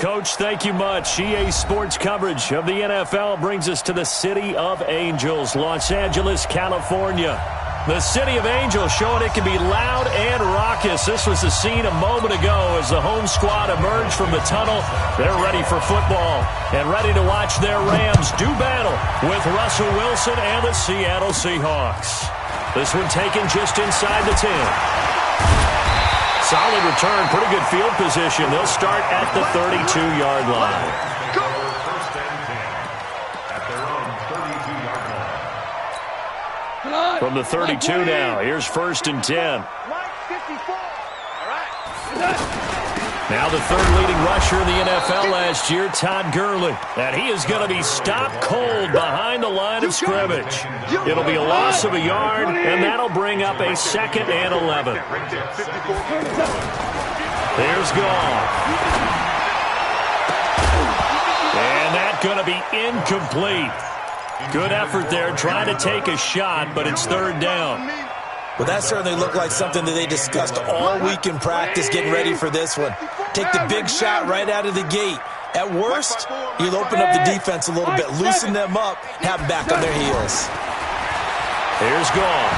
Coach, thank you much. EA Sports coverage of the NFL brings us to the City of Angels, Los Angeles, California. The City of Angels showing it can be loud and raucous. This was the scene a moment ago as the home squad emerged from the tunnel. They're ready for football and ready to watch their Rams do battle with Russell Wilson and the Seattle Seahawks. This one taken just inside the 10. Solid return, pretty good field position. They'll start at the 32-yard line. From the 32 now, here's 1st and 10. Now the third leading rusher in the NFL last year, Todd Gurley. And he is going to be stopped cold behind the line of scrimmage. It'll be a loss of a yard, and that'll bring up a 2nd and 11. There's Goff. And that's going to be incomplete. Good effort there, trying to take a shot, but it's 3rd down. Well, that certainly looked like something that they discussed all week in practice, getting ready for this one. Take the big shot right out of the gate. At worst, you'll open up the defense a little bit, loosen them up, have them back on their heels. Here's Goff.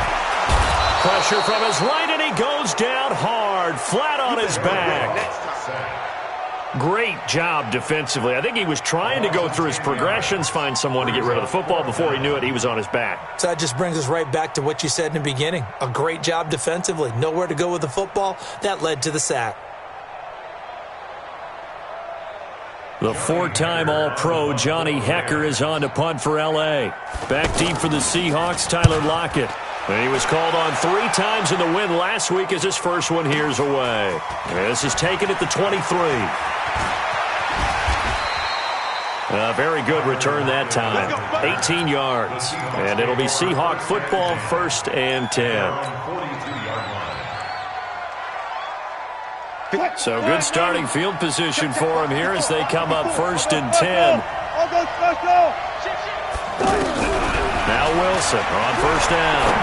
Pressure from his right, and he goes down hard, flat on his back. Great job defensively. I think he was trying to go through his progressions, find someone to get rid of the football. Before he knew it, he was on his back. So that just brings us right back to what you said in the beginning. A great job defensively. Nowhere to go with the football. That led to the sack. The 4-time All-Pro Johnny Hekker is on to punt for L.A. Back deep for the Seahawks, Tyler Lockett. And he was called on 3 times in the win last week as his first one here's away. This is taken at the 23. A very good return that time. 18 yards. And it'll be Seahawk football, 1st and 10. So good starting field position for him here as they come up 1st and 10. Now Wilson on 1st down.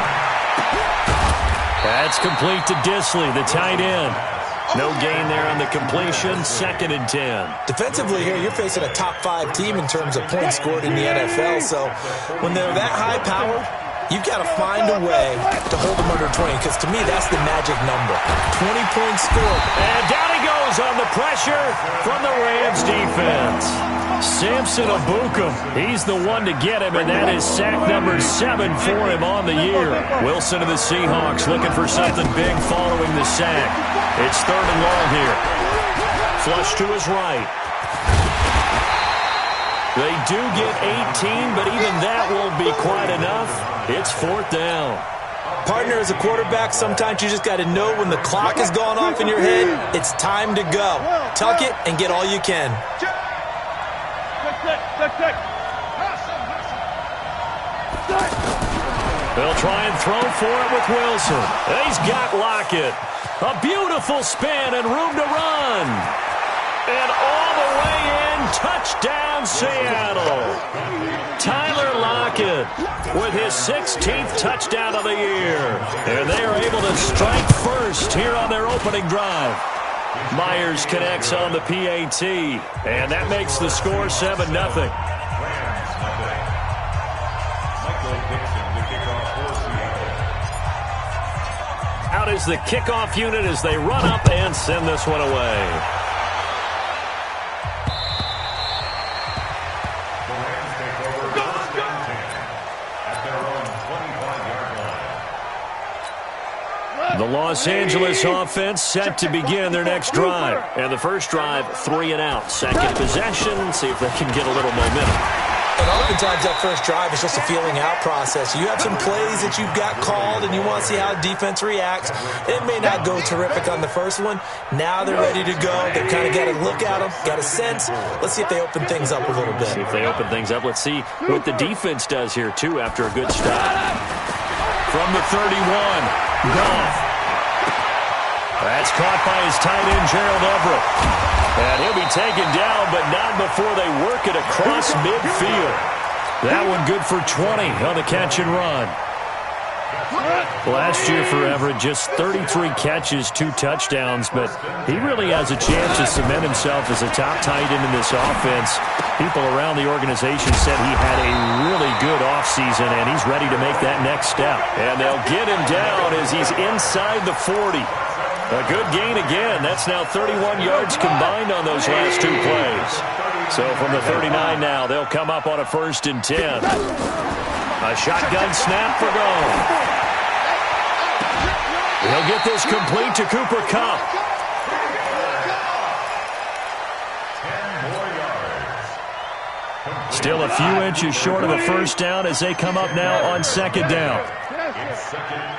That's complete to Disley, the tight end. No gain there on the completion, 2nd and 10. Defensively here, you're facing a top 5 team in terms of points scored in the NFL. So when they're that high-powered, you've got to find a way to hold them under 20, because to me, that's the magic number. 20 points scored. And down he goes on the pressure from the Rams defense. Samson Abuka, he's the one to get him, and that is sack number 7 for him on the year. Wilson of the Seahawks looking for something big following the sack. It's 3rd and long here. Flush to his right. They do get 18, but even that won't be quite enough. It's 4th down. Partner, as a quarterback, sometimes you just got to know when the clock has gone off in your head, it's time to go. Tuck it and get all you can. They'll try and throw for it with Wilson. He's got Lockett. A beautiful spin and room to run. And all the way in, touchdown Seattle. Tyler Lockett with his 16th touchdown of the year. And they are able to strike first here on their opening drive. Myers connects on the PAT. And that makes the score 7-0. Out is the kickoff unit as they run up and send this one away. The Los Angeles offense set to begin their next drive. And the first drive, 3 and out. Second possession, see if they can get a little momentum. And oftentimes that first drive is just a feeling out process. You have some plays that you've got called and you want to see how defense reacts. It may not go terrific on the first one. Now they're ready to go. They've kind of got to look at them, got a sense. Let's see if they open things up a little bit. See if they open things up. Let's see what the defense does here, too, after a good start. From the 31, Goff. That's caught by his tight end, Gerald Everett. And he'll be taken down, but not before they work it across midfield. That one good for 20 on the catch and run. Last year for Everett, just 33 catches, 2 touchdowns, but he really has a chance to cement himself as a top tight end in this offense. People around the organization said he had a really good offseason, and he's ready to make that next step. And they'll get him down as he's inside the 40. A good gain again. That's now 31 yards combined on those last 2 plays. So from the 39 now, they'll come up on a 1st and 10. A shotgun snap for goal. He'll get this complete to Cooper Kupp. Still a few inches short of the 1st down as they come up now on 2nd down.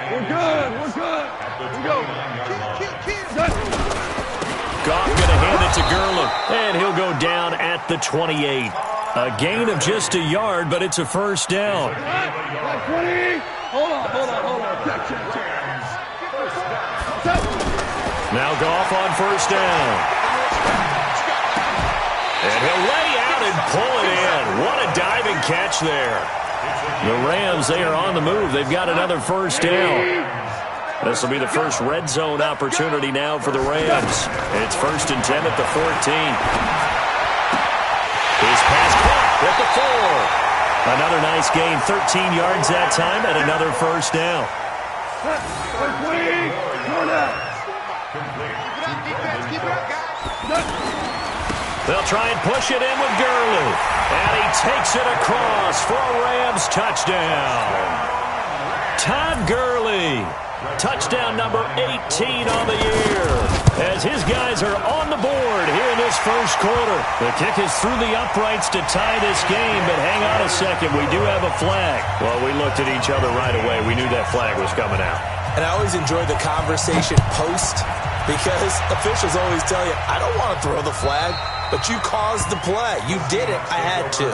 We're good. We're good. Here we go. Goff going to hand it to Gurley, and he'll go down at the 28. A gain of just a yard, but it's a 1st down. 20. Hold on. Check. Now Goff on 1st down. And he'll lay out and pull it in. What a diving catch there. The Rams, they are on the move. They've got another 1st down. This will be the first red zone opportunity now for the Rams. It's 1st and 10 at the 14. His pass caught at the 4. Another nice gain, 13 yards that time, and another 1st down. They'll try and push it in with Gurley. And he takes it across for a Rams touchdown. Todd Gurley. Touchdown number 18 on the year. As his guys are on the board here in this 1st quarter. The kick is through the uprights to tie this game, but hang on a second. We do have a flag. Well, we looked at each other right away. We knew that flag was coming out. And I always enjoy the conversation post because officials always tell you, I don't want to throw the flag, but you caused the play. You did it. I had to.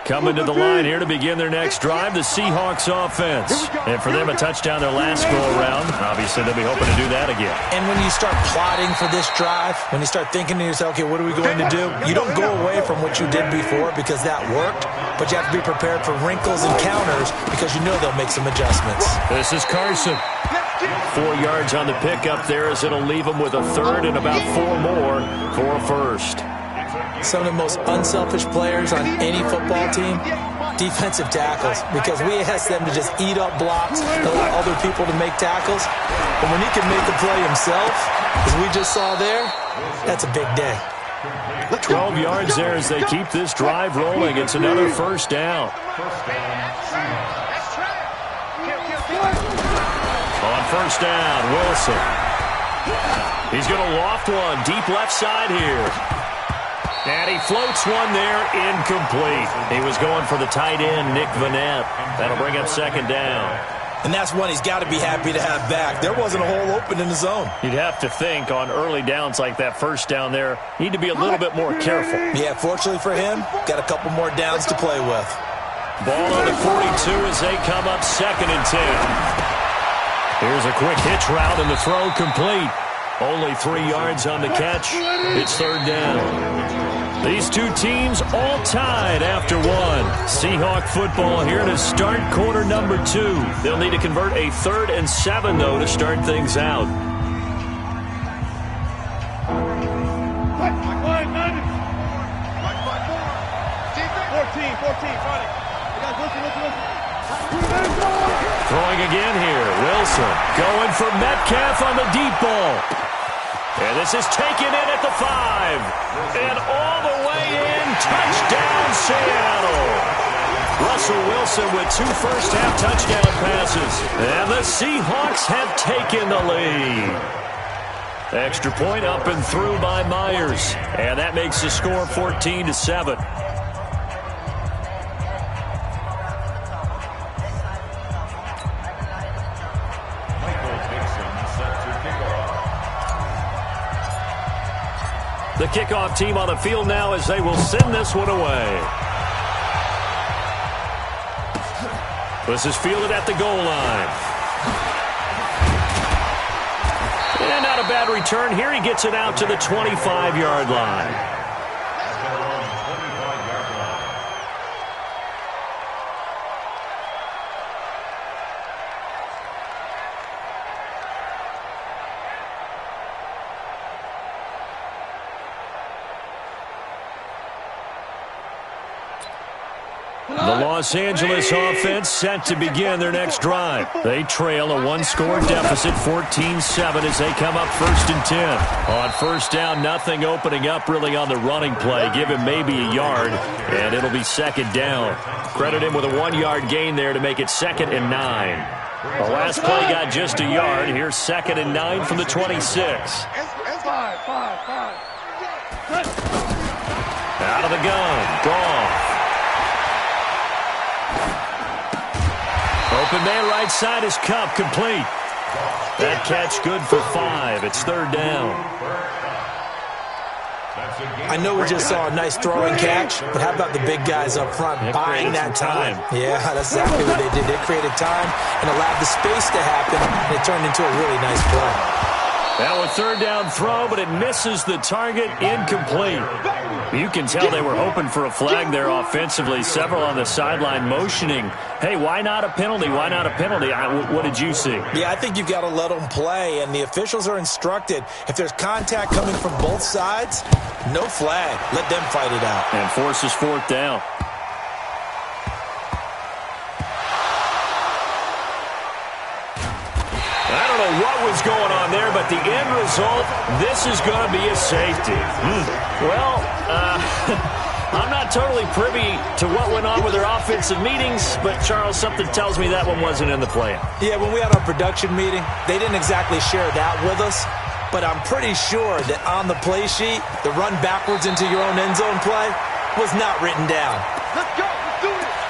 Coming to the line here to begin their next drive, the Seahawks offense. And for them, a touchdown their last go-around. Obviously, they'll be hoping to do that again. And when you start plotting for this drive, when you start thinking to yourself, okay, what are we going to do? You don't go away from what you did before because that worked, but you have to be prepared for wrinkles and counters because you know they'll make some adjustments. This is Carson. 4 yards on the pickup there as it'll leave him with a 3rd and about 4 more for a 1st. Some of the most unselfish players on any football team, defensive tackles, because we ask them to just eat up blocks, allow other people to make tackles. But when he can make the play himself, as we just saw there, that's a big day. 12 yards there as they keep this drive rolling. It's another 1st down. On 1st down, Wilson. He's going to loft one deep left side here. And he floats one there, incomplete. He was going for the tight end, Nick Vanette. That'll bring up 2nd down. And that's one he's got to be happy to have back. There wasn't a hole open in the zone. You'd have to think on early downs like that 1st down there, need to be a little bit more careful. Yeah, fortunately for him, got a couple more downs to play with. Ball on the 42 as they come up 2nd and 10. Here's a quick hitch route and the throw complete. Only 3 yards on the catch. It's 3rd down. These two teams all tied after 1. Seahawk football here to start quarter number 2. They'll need to convert a 3rd and 7, though, to start things out. Throwing again here. Wilson going for Metcalf on the deep ball. And this is taken in at the 5. And all the way in. Touchdown, Seattle. Russell Wilson with 2 first-half touchdown passes. And the Seahawks have taken the lead. Extra point up and through by Myers. And that makes the score 14-7. The kickoff team on the field now as they will send this one away. This is fielded at the goal line. And not a bad return here. He gets it out to the 25-yard line. The Los Angeles offense set to begin their next drive. They trail a one-score deficit, 14-7, as they come up 1st and 10. On first down, nothing opening up really on the running play. Give him maybe a yard, and it'll be 2nd down. Credit him with a 1-yard gain there to make it 2nd and 9. The last play got just a yard. Here's 2nd and 9 from the 26. Out of the gun. Goff. Open man right side is Cup, complete. That catch good for 5. It's 3rd down. I know we just saw a nice throwing catch, but how about the big guys up front buying that time? Yeah, that's exactly what they did. They created time and allowed the space to happen, and it turned into a really nice play. Now a 3rd down throw, but it misses the target, incomplete. You can tell they were hoping for a flag there offensively. Several on the sideline motioning, hey, why not a penalty? Why not a penalty? What did you see? Yeah, I think you've got to let them play, and the officials are instructed. If there's contact coming from both sides, no flag. Let them fight it out. And forces 4th down. I don't know what was going on there, but the end result, this is going to be a safety. Well, I'm not totally privy to what went on with their offensive meetings, but, Charles, something tells me that one wasn't in the plan. Yeah, when we had our production meeting, they didn't exactly share that with us, but I'm pretty sure that on the play sheet, the run backwards into your own end zone play was not written down. Let's go. Let's do this.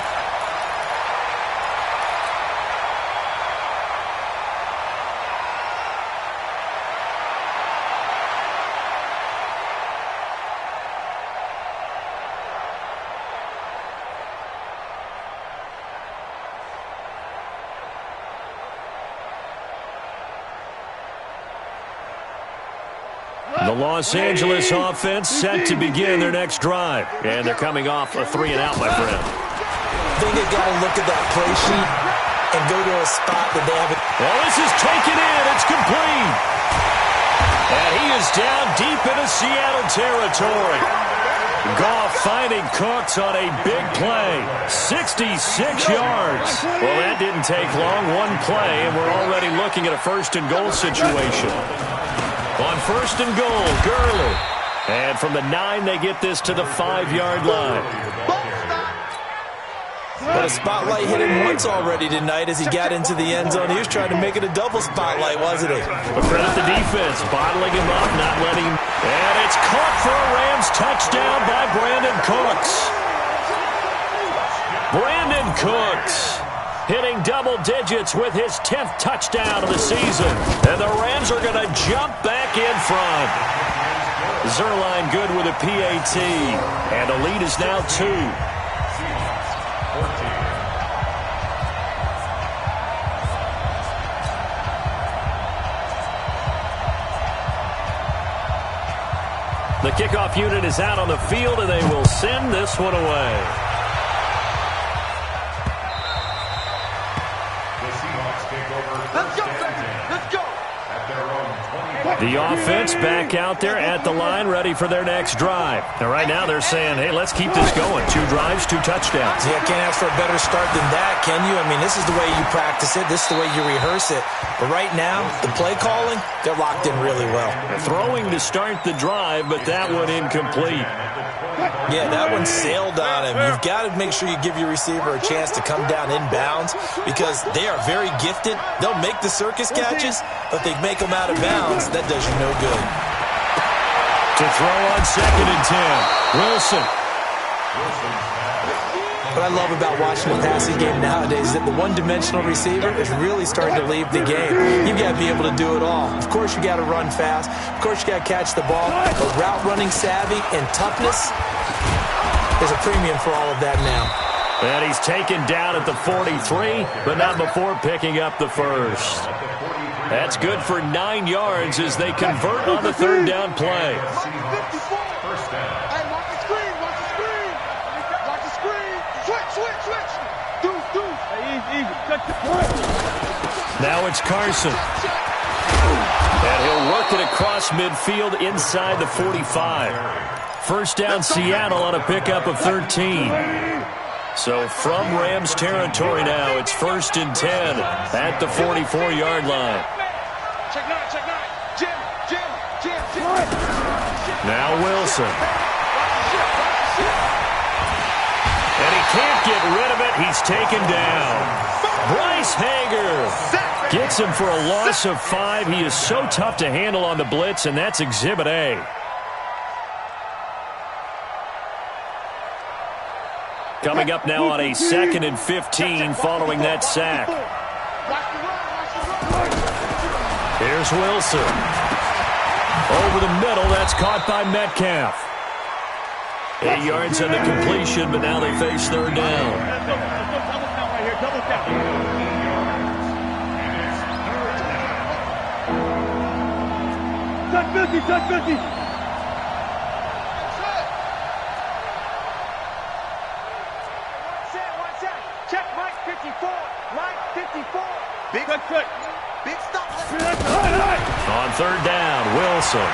The Los Angeles offense set to begin their next drive. And they're coming off a 3-and-out, my friend. I think they've got to look at that play sheet and go to a spot that they haven't. Well, this is taken in. It's complete. And he is down deep into Seattle territory. Goff finding Cooks on a big play. 66 yards. Well, that didn't take long. One play, and we're already looking at a 1st and goal situation. On 1st and goal, Gurley. And from the 9, they get this to the 5-yard line. But a spotlight hit him once already tonight as he got into the end zone. He was trying to make it a double spotlight, wasn't he? But credit the defense, bottling him up, not letting him. And it's caught for a Rams touchdown by Brandon Cooks. Brandon Cooks hitting double digits with his 10th touchdown of the season. And the Rams are going to jump back in front. Zerline good with a PAT. And the lead is now 2. The kickoff unit is out on the field, and they will send this one away. Let's go, baby. Let's go. At their own 20. The offense back out there at the line, ready for their next drive. And right now they're saying, hey, let's keep this going. 2 drives, 2 touchdowns. Yeah, can't ask for a better start than that, can you? I mean, this is the way you practice it. This is the way you rehearse it. But right now, the play calling, they're locked in really well. Throwing to start the drive, but that one incomplete. Yeah, that one sailed on him. You've got to make sure you give your receiver a chance to come down inbounds because they are very gifted. They'll make the circus catches, but they make them out of bounds. That does you no good. To throw on 2nd and 10. Wilson. What I love about watching the passing game nowadays is that the one-dimensional receiver is really starting to leave the game. You've got to be able to do it all. Of course, you got to run fast. Of course, you got to catch the ball. But route running savvy and toughness, there's a premium for all of that now. And he's taken down at the 43, but not before picking up the 1st. That's good for 9 yards as they convert on the 3rd down play. Now it's Carson. And he'll work it across midfield inside the 45. 1st down Seattle on a pickup of 13. So from Rams territory now, it's 1st and 10 at the 44-yard line. Now Wilson. And he can't get rid of it. He's taken down. Bryce Hager gets him for a loss of 5. He is so tough to handle on the blitz, and that's Exhibit A. Coming up now on a 2nd and 15 following that sack. Here's Wilson. Over the middle, that's caught by Metcalf. 8 yards on the completion, but now they face 3rd down. Touch 50. Check Mike 54. Mike 54. Big stop. On 3rd down, Wilson.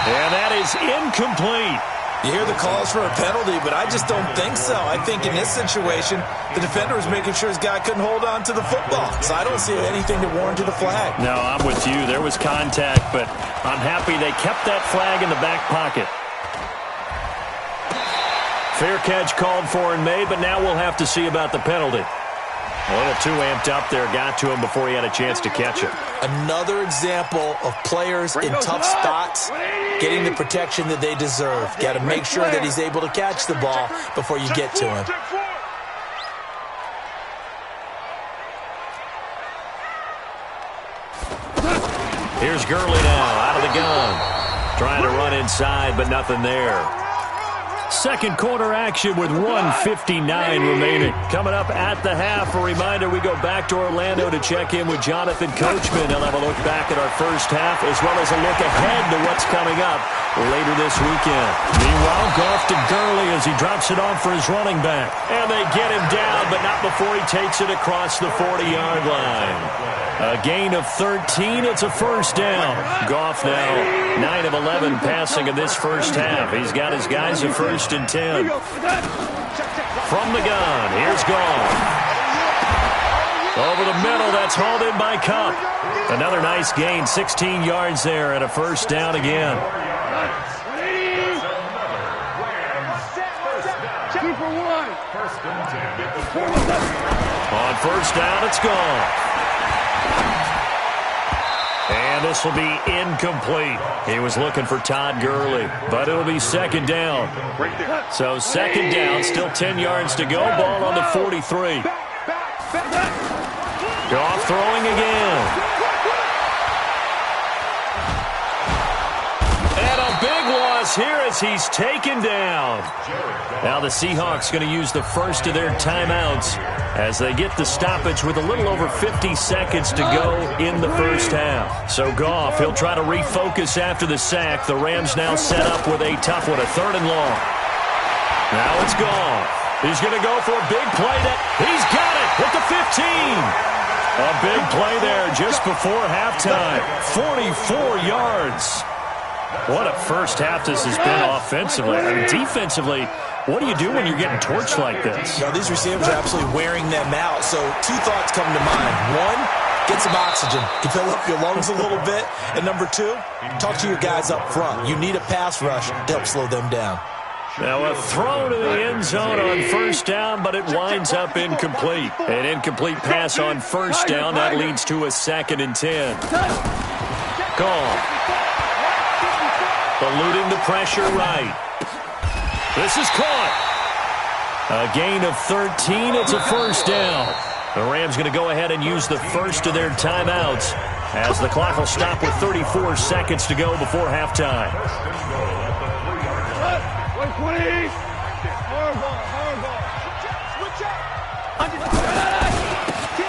And that is incomplete. You hear the calls for a penalty, but I just don't think so. I think in this situation, the defender was making sure his guy couldn't hold on to the football. So I don't see anything to warrant the flag. No, I'm with you. There was contact, but I'm happy they kept that flag in the back pocket. Fair catch called for and made, but now we'll have to see about the penalty. A little too amped up there. Got to him before he had a chance to catch it. Another example of players in tough spots getting the protection that they deserve. Got to make sure that he's able to catch the ball before you get to him. Here's Gurley now out of the gun. Trying to run inside, but nothing there. Second quarter action with 1:59 remaining. Coming up at the half, a reminder we go back to Orlando to check in with Jonathan Coachman. He'll have a look back at our first half as well as a look ahead to what's coming up later this weekend. Meanwhile, Goff to Gurley as he drops it off for his running back. And they get him down, but not before he takes it across the 40-yard line. A gain of 13. It's a first down. Goff now 9 of 11 passing in this first half. He's got his guys a 1st and 10. From the gun, here's Goff. Over the middle, that's hauled in by Kupp. Another nice gain, 16 yards there and a first down again. On first down, it's Goff. And this will be incomplete. He was looking for Todd Gurley, but it'll be 2nd down. So 2nd down, still 10 yards to go. Ball on the 43. Goff throwing again. And a big loss here as he's taken down. Now the Seahawks going to use the first of their timeouts as they get the stoppage with a little over 50 seconds to go in the first half. So Goff, he'll try to refocus after the sack. The Rams now set up with a tough one, a 3rd and long. Now it's Goff. He's going to go for a big play. He's got it at the 15. A big play there just before halftime. 44 yards. What a first half this has been offensively. I mean, defensively, what do you do when you're getting torched like this? Now, these receivers are absolutely wearing them out. So 2 thoughts come to mind. 1, get some oxygen to fill up your lungs a little bit. And number 2, talk to your guys up front. You need a pass rush to help slow them down. Now a throw to the end zone on first down, but it winds up incomplete. An incomplete pass on first down. That leads to a 2nd and 10. Gone. Eluding the pressure right. This is caught. A gain of 13. It's a first down. The Rams going to go ahead and use the first of their timeouts as the clock will stop with 34 seconds to go before halftime.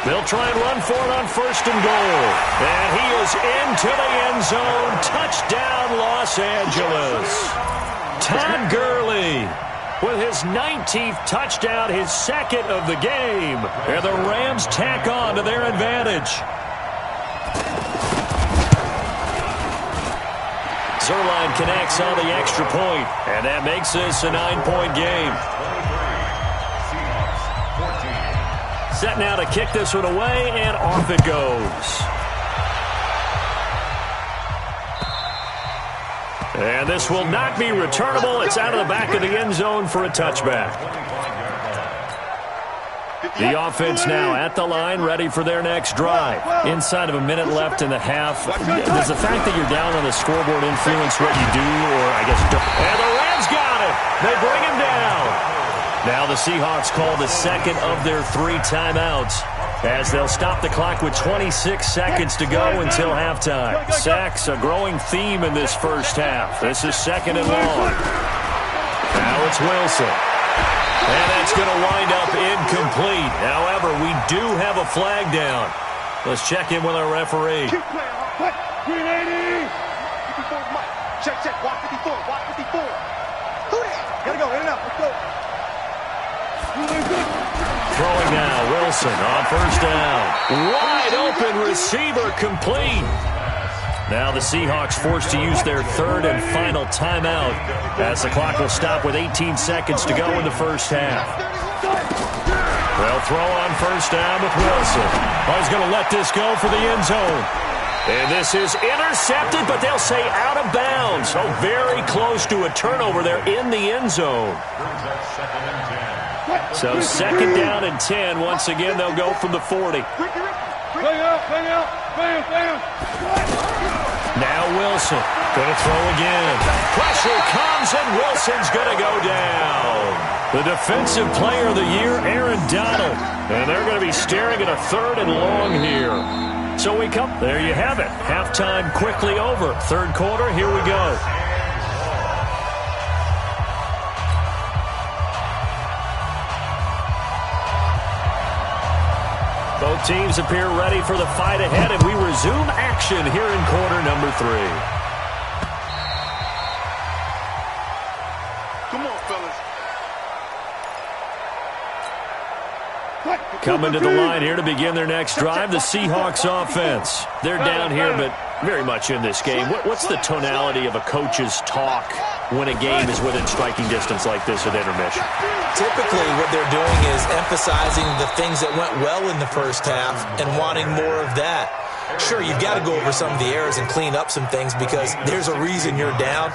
They'll try and run for it on 1st and goal. And he is into the end zone. Touchdown, Los Angeles. Todd Gurley with his 19th touchdown, his 2nd of the game. And the Rams tack on to their advantage. Zerline connects on the extra point, and that makes this a 9-point game. Set now to kick this one away, and off it goes. And this will not be returnable. It's out of the back of the end zone for a touchback. The offense now at the line, ready for their next drive. Inside of a minute left in the half. Does the fact that you're down on the scoreboard influence what you do, or I guess don't? And the Rams got it. They bring him down. Now the Seahawks call the second of their 3 timeouts, as they'll stop the clock with 26 seconds to go until halftime. Sacks, a growing theme in this first half. This is second and long. Now it's Wilson. And that's going to wind up incomplete. However, we do have a flag down. Let's check in with our referee. Keep playing. What? 380. 54 Mike. Check. Watch 54. Watch 54. Who that? Gotta go. In and out. Let's go. Throwing now, Wilson on first down. Wide open receiver, complete. Now the Seahawks forced to use their 3rd and final timeout, as the clock will stop with 18 seconds to go in the first half. They'll throw on first down with Wilson. He's going to let this go for the end zone. And this is intercepted, but they'll say out of bounds. So very close to a turnover there in the end zone. So second down and 10. Once again, they'll go from the 40. Now Wilson going to throw again. Pressure comes, and Wilson's going to go down. The defensive player of the year, Aaron Donald. And they're going to be staring at a 3rd and long here. So we come. There you have it. Halftime quickly over. 3rd quarter, here we go. Both teams appear ready for the fight ahead, and we resume action here in quarter number 3. Come on, fellas. Coming to the line here to begin their next drive, the Seahawks offense. They're down here, but very much in this game. What's the tonality of a coach's talk when a game is within striking distance like this at intermission? Typically, what they're doing is emphasizing the things that went well in the first half and wanting more of that. Sure, you've got to go over some of the errors and clean up some things because there's a reason you're down.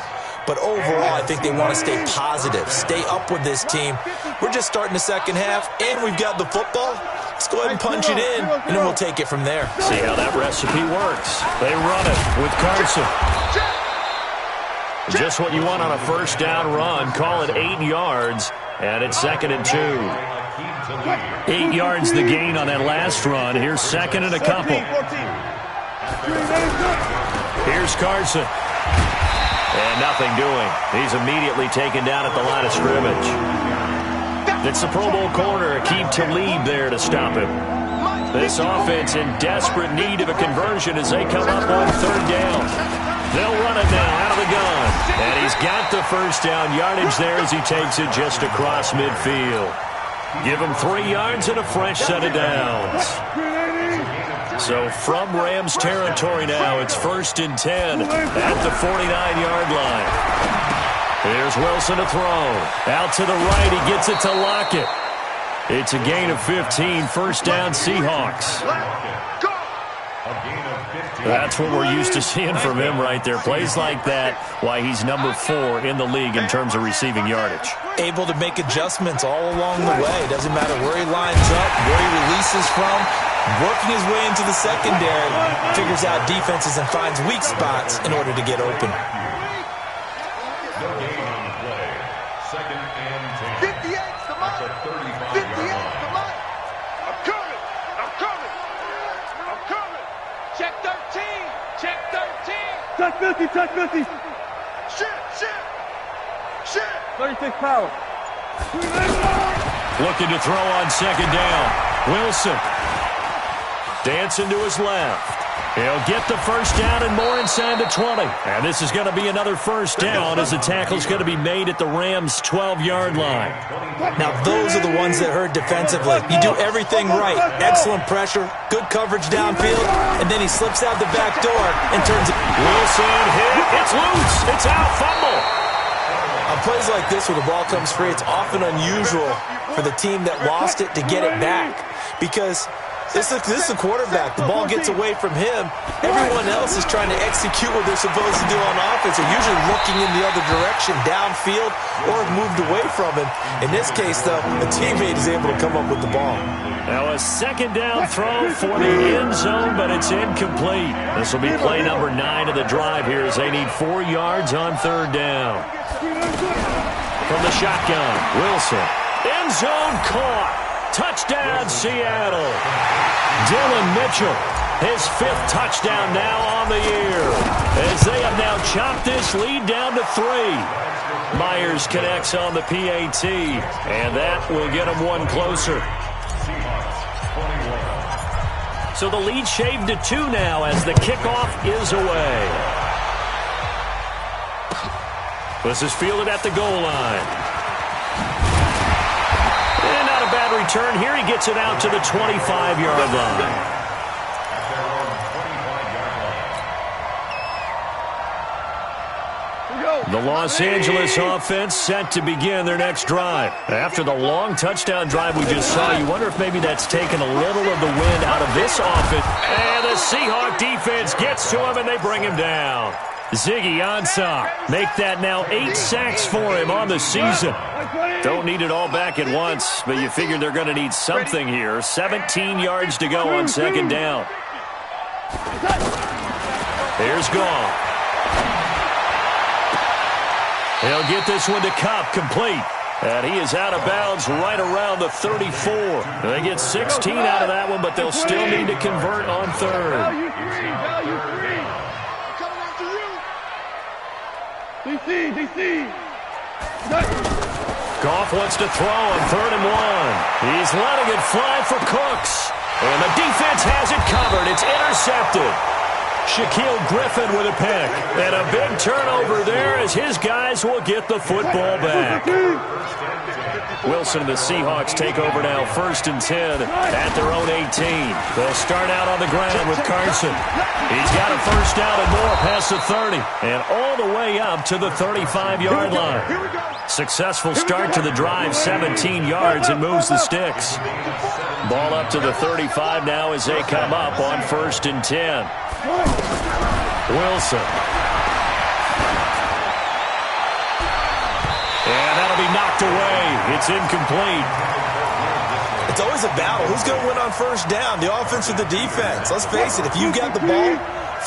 But overall, I think they want to stay positive, stay up with this team. We're just starting the second half, and we've got the football. Let's go ahead and punch it in, and then we'll take it from there. See how that recipe works. They run it with Carson. Just what you want on a first down run. Call it 8 yards, and it's 2nd and 2. 8 yards the gain on that last run. Here's 2nd and a couple. Here's Carson. And nothing doing. He's immediately taken down at the line of scrimmage. It's the Pro Bowl corner, Aqib Talib there to stop him. This offense in desperate need of a conversion as they come up on 3rd down. They'll run it now out of the gun. And he's got the first down yardage there as he takes it just across midfield. Give him 3 yards and a fresh set of downs. So from Rams territory now, it's 1st and 10 at the 49-yard line. Here's Wilson to throw. Out to the right, he gets it to Lockett. It's a gain of 15, first down Seahawks. That's what we're used to seeing from him right there. Plays like that, why he's number 4 in the league in terms of receiving yardage. Able to make adjustments all along the way. Doesn't matter where he lines up, where he releases from. Working his way into the secondary, figures out defenses and finds weak spots in order to get open. No gain on the play. 2nd and 10. 58's the mark. 58's the mark. I'm coming. Check 13. Check 13. Check 50. Check 50. Shit. 36 power. Looking to throw on 2nd down. Wilson. Dancing to his left. He'll get the first down and more inside the 20. And this is going to be another first down as the tackle's going to be made at the Rams' 12-yard line. Now, those are the ones that hurt defensively. You do everything right. Excellent pressure, good coverage downfield, and then he slips out the back door and turns it. Wilson hit. It's loose. It's out. Fumble. On plays like this where the ball comes free, it's often unusual for the team that lost it to get it back because this is the quarterback. The ball gets away from him. Everyone else is trying to execute what they're supposed to do on offense. They're usually looking in the other direction, downfield, or have moved away from him. In this case, though, the teammate is able to come up with the ball. Now a second down throw for the end zone, but it's incomplete. This will be play number 9 of the drive here as they need 4 yards on third down. From the shotgun, Wilson. End zone caught. Touchdown, Seattle. Dylan Mitchell, his 5th touchdown now on the year. As they have now chopped this lead down to 3. Myers connects on the PAT, and that will get them one closer. So the lead shaved to 2 now as the kickoff is away. This is fielded at the goal line. And not a bad return here. He gets it out to the 25-yard line. The Los Angeles offense set to begin their next drive. After the long touchdown drive we just saw, you wonder if maybe that's taken a little of the wind out of this offense. And the Seahawks defense gets to him, and they bring him down. Ziggy Ansah make that now 8 sacks for him on the season. Don't need it all back at once, but you figure they're going to need something here. 17 yards to go on second down. Here's Goff. He'll get this one to Cobb, complete. And he is out of bounds right around the 34. They get 16 out of that one, but they'll still need to convert on third. Goff wants to throw on 3rd and 1. He's letting it fly for Cooks. And the defense has it covered. It's intercepted. Shaquille Griffin with a pick. And a big turnover there as his guys will get the football back. Wilson and the Seahawks take over now 1st and 10 at their own 18. They'll start out on the ground with Carson. He's got a first down and more past the 30 and all the way up to the 35-yard line. Successful start to the drive, 17 yards, and moves the sticks. Ball up to the 35 now as they come up on 1st and 10. Wilson. And that'll be knocked away. It's incomplete. It's always a battle. Who's going to win on first down, the offense or the defense? Let's face it, if you got the ball,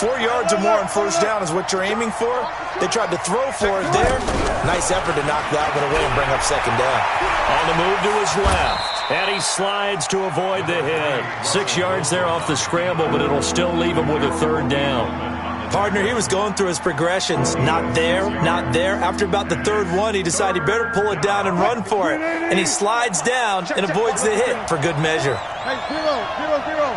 4 yards or more on first down is what you're aiming for. They tried to throw for it there. Nice effort to knock that one away and bring up second down. On the move to his left, and he slides to avoid the hit. 6 yards there off the scramble, but it'll still leave him with a third down. Partner, he was going through his progressions. Not there, not there. After about the 3rd one, he decided he better pull it down and run for it. And he slides down and avoids the hit for good measure. Hey, 0-0-0.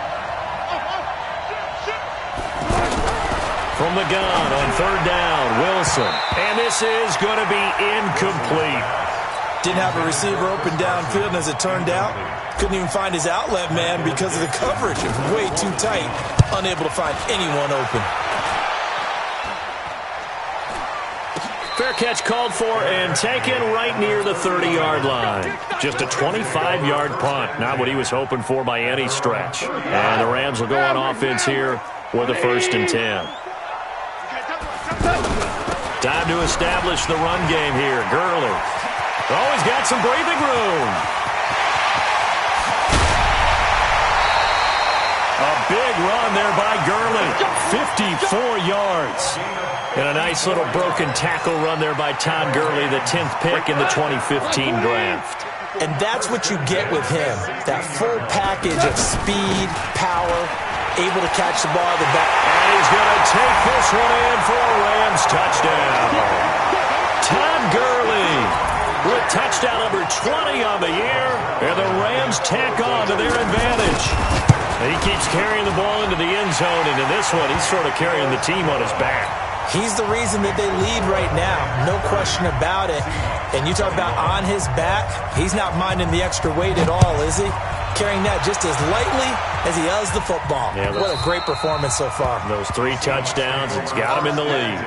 From the gun on 3rd down, Wilson. And this is going to be incomplete. Didn't have a receiver open downfield, and as it turned out, couldn't even find his outlet man because of the coverage. It was way too tight, unable to find anyone open. Fair catch called for and taken right near the 30-yard line. Just a 25-yard punt, not what he was hoping for by any stretch. And the Rams will go on offense here with a 1st and 10. Time to establish the run game here. Gurley. Oh, he's got some breathing room. A big run there by Gurley. 54 yards. And a nice little broken tackle run there by Todd Gurley, the 10th pick in the 2015 draft. And that's what you get with him. That full package of speed, power, able to catch the ball at the back. And he's going to take this one in for a Rams touchdown. Todd Gurley with touchdown number 20 on the year. And the Rams tack on to their advantage. He keeps carrying the ball into the end zone, and in this one, he's sort of carrying the team on his back. He's the reason that they lead right now, no question about it. And you talk about on his back, he's not minding the extra weight at all, is he? Carrying that just as lightly as he does the football. Yeah, what a great performance so far. Those 3 touchdowns, it's got him in the lead.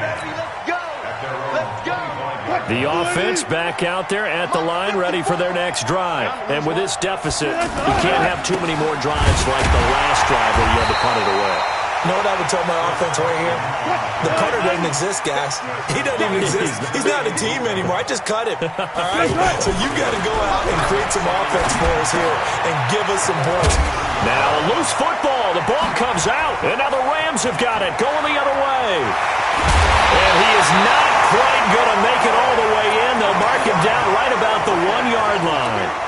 The offense back out there at the line, ready for their next drive. And with this deficit, you can't have too many more drives like the last drive where you had to punt it away. You know what I would tell my offense right here? The punter doesn't exist, guys. He doesn't even exist. He's not a team anymore. I just cut him. All right? So you got to go out and create some offense for us here and give us some points. Now a loose football. The ball comes out. And now the Rams have got it going the other way. And he is not quite going to make it all the way in. They'll mark him down right about the 1-yard line.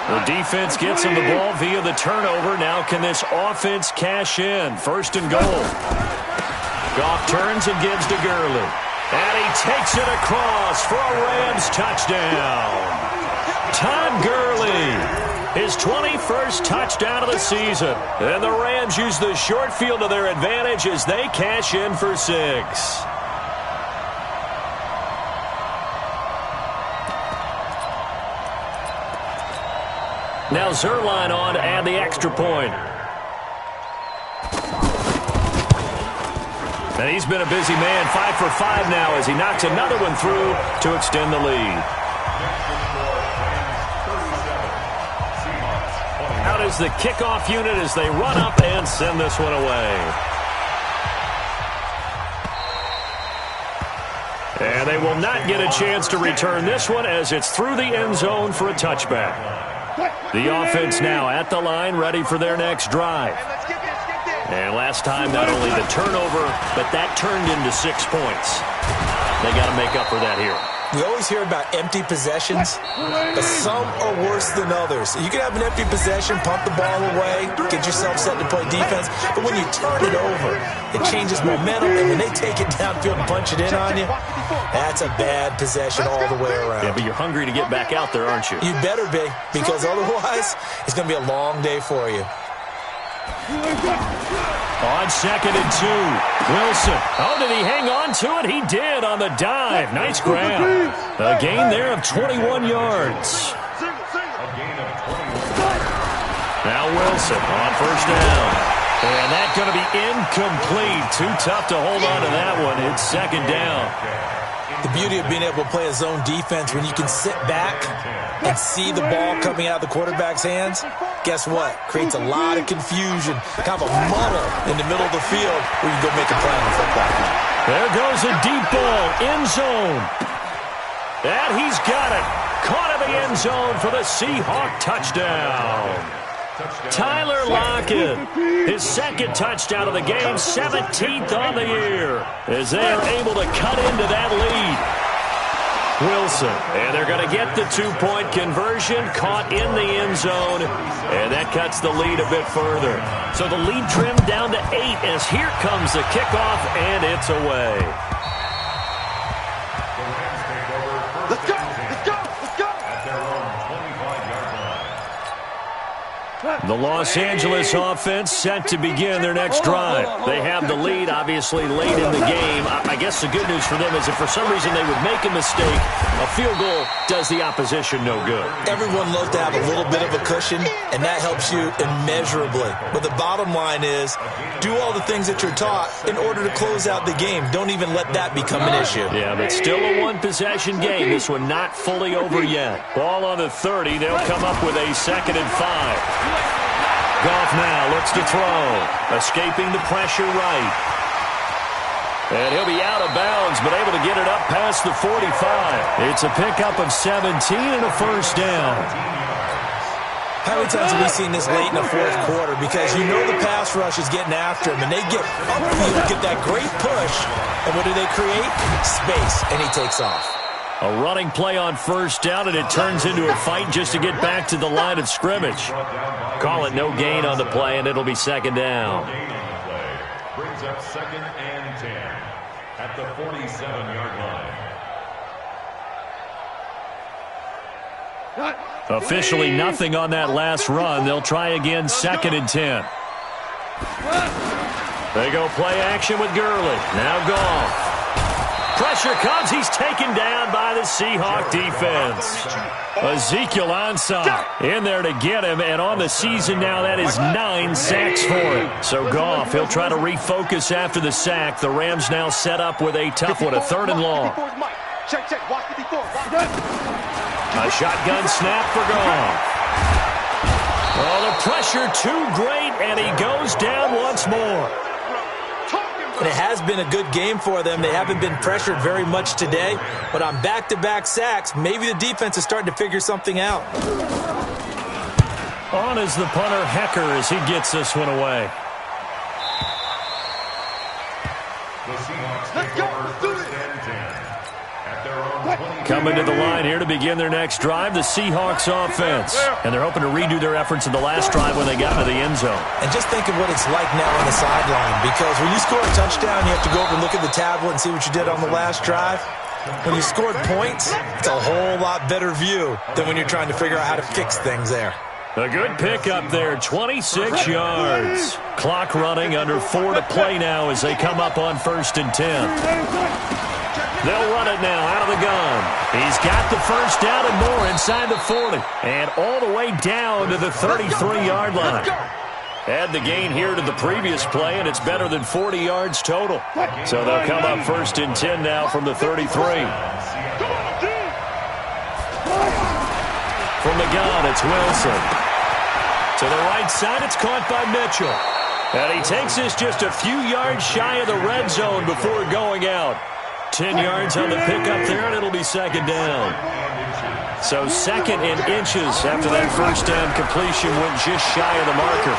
The defense gets him the ball via the turnover. Now can this offense cash in? 1st and goal. Goff turns and gives to Gurley. And he takes it across for a Rams touchdown. Todd Gurley, his 21st touchdown of the season. And the Rams use the short field to their advantage as they cash in for 6. Now Zerline on to add the extra point. And he's been a busy man, 5 for 5 now as he knocks another one through to extend the lead. Out is the kickoff unit as they run up and send this one away. And they will not get a chance to return this one as it's through the end zone for a touchback. The offense now at the line, ready for their next drive. And last time, not only the turnover, but that turned into 6 points. They got to make up for that here. We always hear about empty possessions, but some are worse than others. You can have an empty possession, pump the ball away, get yourself set to play defense, but when you turn it over, it changes momentum, and when they take it downfield and punch it in on you, that's a bad possession all the way around. Yeah, but you're hungry to get back out there, aren't you? You better be, because otherwise, it's going to be a long day for you. On 2nd and 2, Wilson. Oh, did he hang on to it? He did on the dive. Nice grab. A gain there of 21 yards. Now Wilson on 1st down. And that's going to be incomplete. Too tough to hold on to that one. It's 2nd down. The beauty of being able to play a zone defense when you can sit back and see the ball coming out of the quarterback's hands, guess what? Creates a lot of confusion, kind of a muddle in the middle of the field where you go make a play on the football. There goes a deep ball, end zone. And he's got it. Caught in the end zone for the Seahawks touchdown. Tyler Lockett, his 2nd touchdown of the game, 17th on the year, as they are able to cut into that lead. Wilson, and they're going to get the 2-point conversion, caught in the end zone, and that cuts the lead a bit further. So the lead trimmed down to 8 as here comes the kickoff, and it's away. Let's go! Let's go! Let's go! At their own 25-yard line. The Los Angeles offense set to begin their next drive. They have the lead, obviously, late in the game. I guess the good news for them is if for some reason they would make a mistake, a field goal does the opposition no good. Everyone loves to have a little bit of a cushion, and that helps you immeasurably. But the bottom line is, do all the things that you're taught in order to close out the game. Don't even let that become an issue. Yeah, but still a one-possession game. This one not fully over yet. Ball on the 30. They'll come up with a 2nd and 5. Goff now looks to throw. Escaping the pressure right. And he'll be out of bounds, but able to get it up past the 45. It's a pickup of 17 and a 1st down. How many times have we seen this late in the 4th quarter? Because you know the pass rush is getting after him, and they get upfield, get that great push, and what do they create? Space, and he takes off. A running play on 1st down, and it turns into a fight just to get back to the line of scrimmage. Call it no gain on the play, and it'll be 2nd down. Brings up 2nd and 10 at the 47-yard line. Officially nothing on that last run. They'll try again, 2nd and 10. They go play action with Gurley. Now Goff. Pressure comes. He's taken down by the Seahawk defense. Ezekiel Ansah in there to get him. And on the season now, that is 9 sacks for him. So Goff, he'll try to refocus after the sack. The Rams now set up with a tough one, a 3rd and long. A shotgun snap for Goff. Oh, the pressure too great, and he goes down once more. And it has been a good game for them. They haven't been pressured very much today. But on back-to-back sacks, maybe the defense is starting to figure something out. On is the punter, Hecker, as he gets this one away. Let's go. Let's do it. Coming to the line here to begin their next drive, the Seahawks offense. And they're hoping to redo their efforts in the last drive when they got into the end zone. And just think of what it's like now on the sideline, because when you score a touchdown, you have to go over and look at the tablet and see what you did on the last drive. When you scored points, it's a whole lot better view than when you're trying to figure out how to fix things there. A good pickup there, 26 yards. Clock running, under 4 to play now as they come up on 1st and 10. They'll run it now out of the gun. He's got the first down and more inside the 40. And all the way down to the 33-yard line. Add the gain here to the previous play, and it's better than 40 yards total. So they'll come up 1st and 10 now from the 33. From the gun, it's Wilson. To the right side, it's caught by Mitchell. And he takes this just a few yards shy of the red zone before going out. 10 yards on the pickup there, and it'll be 2nd down. So 2nd and inches after that first down completion went just shy of the marker.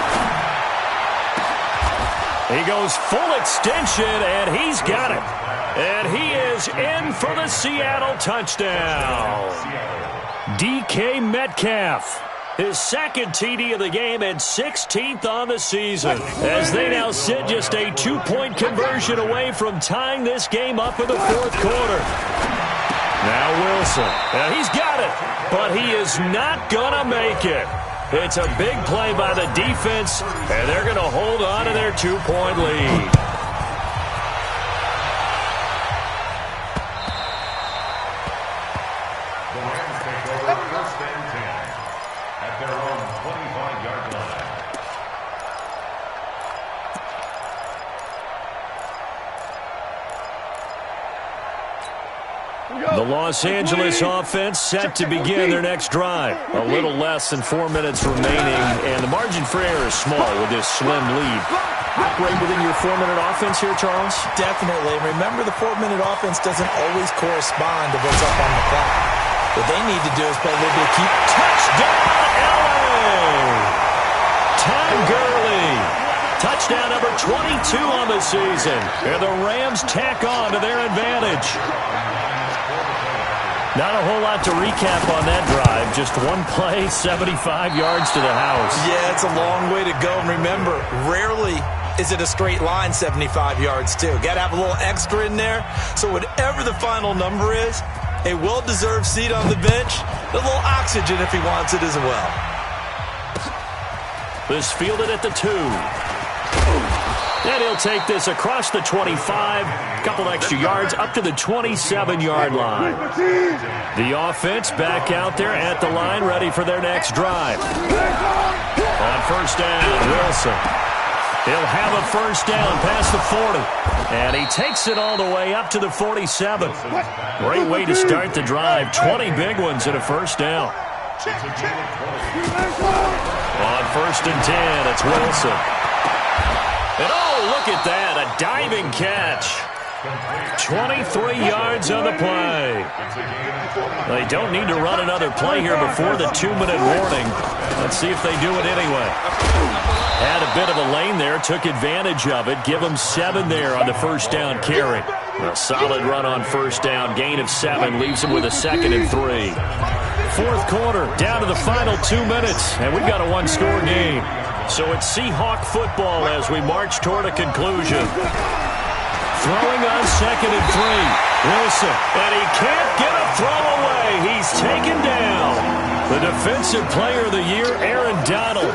He goes full extension, and he's got it. And he is in for the Seattle touchdown. DK Metcalf. His 2nd TD of the game and 16th on the season, as they now sit just a 2-point conversion away from tying this game up in the 4th quarter. Now Wilson, and he's got it, but he is not going to make it. It's a big play by the defense, and they're going to hold on to their 2-point lead. The Los Angeles offense set to begin their next drive. A little less than 4 minutes remaining, and the margin for error is small with this slim lead. Operate within your 4-minute offense here, Charles? Definitely. Remember, the 4-minute offense doesn't always correspond to what's up on the clock. What they need to do is play a little bit of keep. Touchdown, LA! Todd Gurley. Touchdown number 22 on the season. And the Rams tack on to their advantage. Not a whole lot to recap on that drive. Just one play, 75 yards to the house. Yeah, it's a long way to go. And remember, rarely is it a straight line 75 yards, too. Got to have a little extra in there. So whatever the final number is, a well-deserved seat on the bench, a little oxygen if he wants it as well. This fielded at the 2. And he'll take this across the 25, a couple extra yards up to the 27-yard line. The offense back out there at the line, ready for their next drive. On 1st down, Wilson. He'll have a 1st down past the 40. And he takes it all the way up to the 47. Great way to start the drive. 20 big ones and a 1st down. On 1st and 10, it's Wilson. And oh, look at that, a diving catch. 23 yards on the play. They don't need to run another play here before the 2-minute warning. Let's see if they do it anyway. Had a bit of a lane there, took advantage of it. Give them 7 there on the 1st down carry. A solid run on 1st down, gain of 7, leaves them with a 2nd and 3. 4th quarter, down to the final 2 minutes, and we've got a 1-score game. So it's Seahawk football as we march toward a conclusion. Throwing on 2nd and 3. Wilson, and he can't get a throw away. He's taken down. The defensive player of the year, Aaron Donald.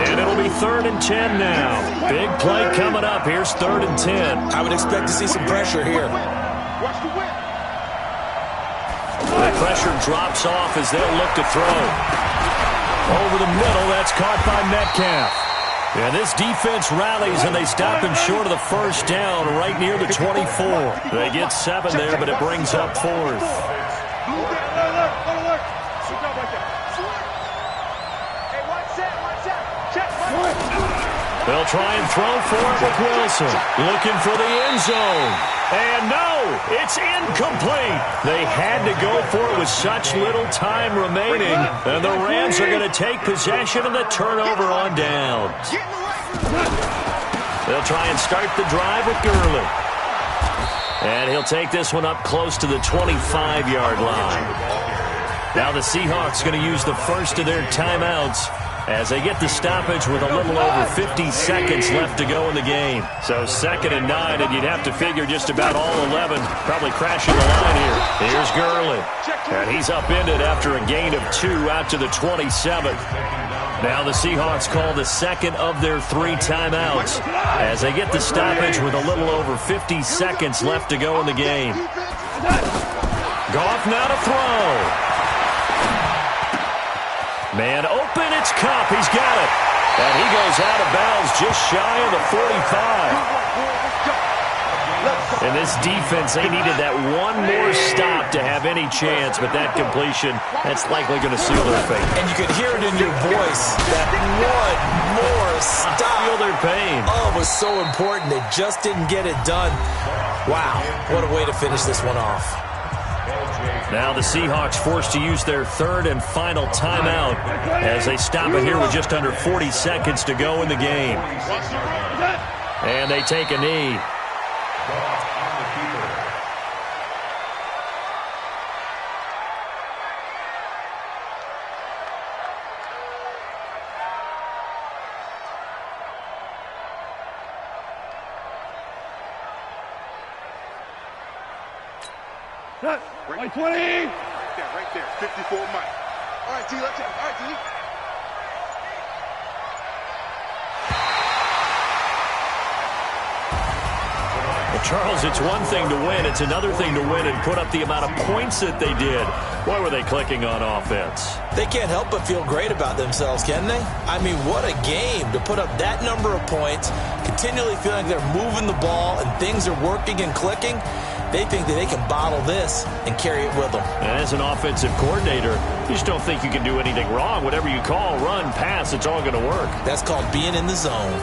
And it'll be 3rd and 10 now. Big play coming up. Here's 3rd and 10. I would expect to see some pressure here. Watch the whip. The pressure drops off as they'll look to throw. Over the middle, that's caught by Metcalf. And this defense rallies, and they stop him short of the first down right near the 24. They get 7 there, but it brings up 4th. They'll try and throw for it with Wilson. Looking for the end zone. And no, it's incomplete. They had to go for it with such little time remaining. And the Rams are going to take possession of the turnover on downs. They'll try and start the drive with Gurley. And he'll take this one up close to the 25-yard line. Now the Seahawks going to use the first of their timeouts as they get the stoppage with a little over 50 seconds left to go in the game. So 2nd and 9, and you'd have to figure just about all 11 probably crashing the line here. Here's Gurley. And he's upended after a gain of 2 out to the 27th. Now the Seahawks call the second of their 3 timeouts as they get the stoppage with a little over 50 seconds left to go in the game. Goff now to throw. Man open, it's Kupp. He's got it. And he goes out of bounds just shy of the 45. And this defense, they needed that one more stop to have any chance, but that completion, that's likely going to seal their fate. And you could hear it in your voice, that one more stop. Feel their pain. Oh, it was so important. They just didn't get it done. Wow, what a way to finish this one off. Now the Seahawks forced to use their 3rd and final timeout as they stop it here with just under 40 seconds to go in the game. And they take a knee. Right 20. Right there. 54 Mike. All right, T, let's have it. All right, T. Well, Charles, it's one thing to win. It's another thing to win and put up the amount of points that they did. Why were they clicking on offense? They can't help but feel great about themselves, can they? I mean, what a game to put up that number of points, continually feeling they're moving the ball and things are working and clicking. They think that they can bottle this and carry it with them. And as an offensive coordinator, you just don't think you can do anything wrong. Whatever you call, run, pass, it's all going to work. That's called being in the zone.